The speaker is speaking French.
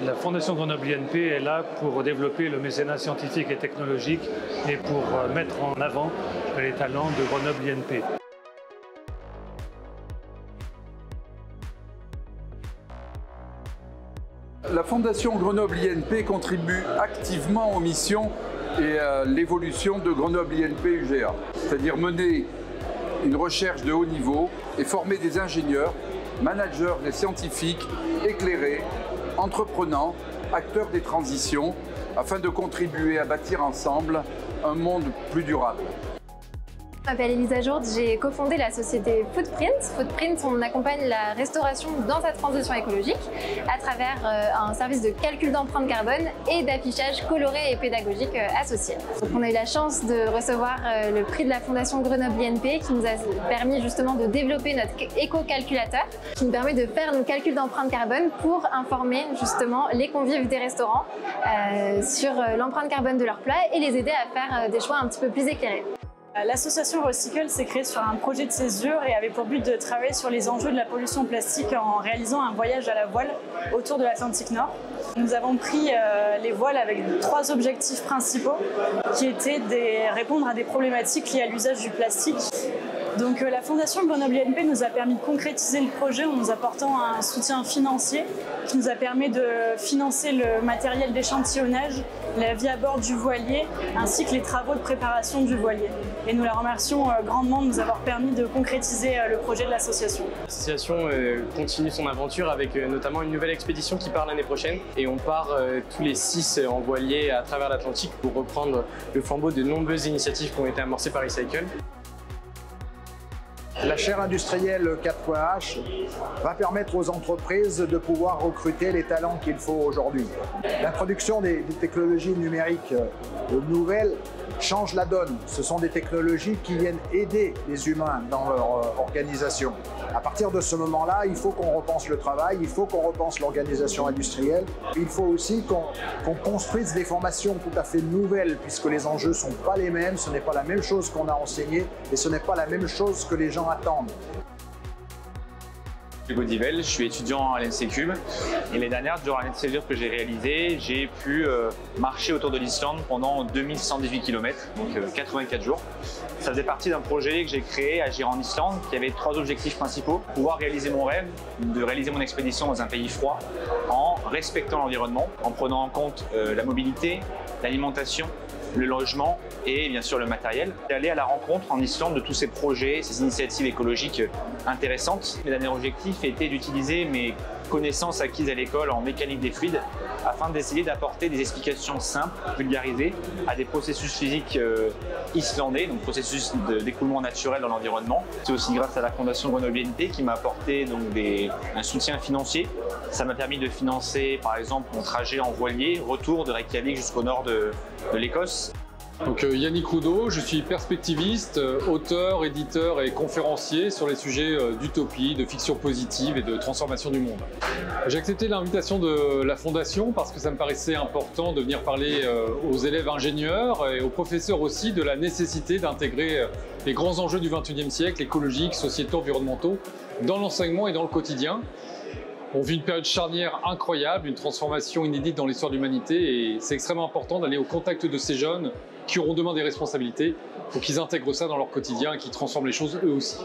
La Fondation Grenoble INP est là pour développer le mécénat scientifique et technologique et pour mettre en avant les talents de Grenoble INP. La Fondation Grenoble INP contribue activement aux missions et à l'évolution de Grenoble INP UGA, c'est-à-dire mener une recherche de haut niveau et former des ingénieurs, managers et scientifiques éclairés, entreprenants, acteurs des transitions, afin de contribuer à bâtir ensemble un monde plus durable. Je m'appelle Elisa Jourde, j'ai cofondé la société Footprint. Footprint, on accompagne la restauration dans sa transition écologique à travers un service de calcul d'empreinte carbone et d'affichage coloré et pédagogique associé. Donc on a eu la chance de recevoir le prix de la Fondation Grenoble INP qui nous a permis justement de développer notre éco-calculateur qui nous permet de faire nos calculs d'empreinte carbone pour informer justement les convives des restaurants sur l'empreinte carbone de leurs plats et les aider à faire des choix un petit peu plus éclairés. L'association Recycle s'est créée sur un projet de césure et avait pour but de travailler sur les enjeux de la pollution plastique en réalisant un voyage à la voile autour de l'Atlantique Nord. Nous avons pris les voiles avec 3 objectifs principaux qui étaient de répondre à des problématiques liées à l'usage du plastique. Donc la Fondation Grenoble INP nous a permis de concrétiser le projet en nous apportant un soutien financier qui nous a permis de financer le matériel d'échantillonnage, la vie à bord du voilier ainsi que les travaux de préparation du voilier. Et nous la remercions grandement de nous avoir permis de concrétiser le projet de l'association. L'association continue son aventure avec notamment une nouvelle expédition qui part l'année prochaine et on part tous les 6 en voilier à travers l'Atlantique pour reprendre le flambeau de nombreuses initiatives qui ont été amorcées par Recycle. La chaire industrielle 4.H va permettre aux entreprises de pouvoir recruter les talents qu'il faut aujourd'hui. L'introduction des technologies numériques nouvelles change la donne. Ce sont des technologies qui viennent aider les humains dans leur organisation. À partir de ce moment-là, il faut qu'on repense le travail, il faut qu'on repense l'organisation industrielle. Il faut aussi qu'on construise des formations tout à fait nouvelles puisque les enjeux ne sont pas les mêmes, ce n'est pas la même chose qu'on a enseigné et ce n'est pas la même chose que les gens attendent. Hugo Divel, je suis étudiant à l'ENSECUB et l'année dernière, durant l'année de césure que j'ai réalisée, j'ai pu marcher autour de l'Islande pendant 2118 km, donc 84 jours. Ça faisait partie d'un projet que j'ai créé à Agir en Islande qui avait 3 objectifs principaux. Pouvoir réaliser mon rêve, de réaliser mon expédition dans un pays froid en respectant l'environnement, en prenant en compte la mobilité, l'alimentation, le logement et bien sûr le matériel. D'aller à la rencontre en Islande de tous ces projets, ces initiatives écologiques intéressantes. Mes derniers objectifs étaient d'utiliser mes connaissances acquises à l'école en mécanique des fluides afin d'essayer d'apporter des explications simples, vulgarisées à des processus physiques islandais, donc processus d'écoulement naturel dans l'environnement. C'est aussi grâce à la Fondation Grenoble INP qui m'a apporté donc un soutien financier. Ça m'a permis de financer par exemple mon trajet en voilier, retour de Reykjavik jusqu'au nord de l'Écosse. Donc Yannick Roudot, je suis perspectiviste, auteur, éditeur et conférencier sur les sujets d'utopie, de fiction positive et de transformation du monde. J'ai accepté l'invitation de la Fondation parce que ça me paraissait important de venir parler aux élèves ingénieurs et aux professeurs aussi de la nécessité d'intégrer les grands enjeux du XXIe siècle, écologiques, sociétaux, environnementaux, dans l'enseignement et dans le quotidien. On vit une période charnière incroyable, une transformation inédite dans l'histoire de l'humanité et c'est extrêmement important d'aller au contact de ces jeunes qui auront demain des responsabilités pour qu'ils intègrent ça dans leur quotidien et qu'ils transforment les choses eux aussi.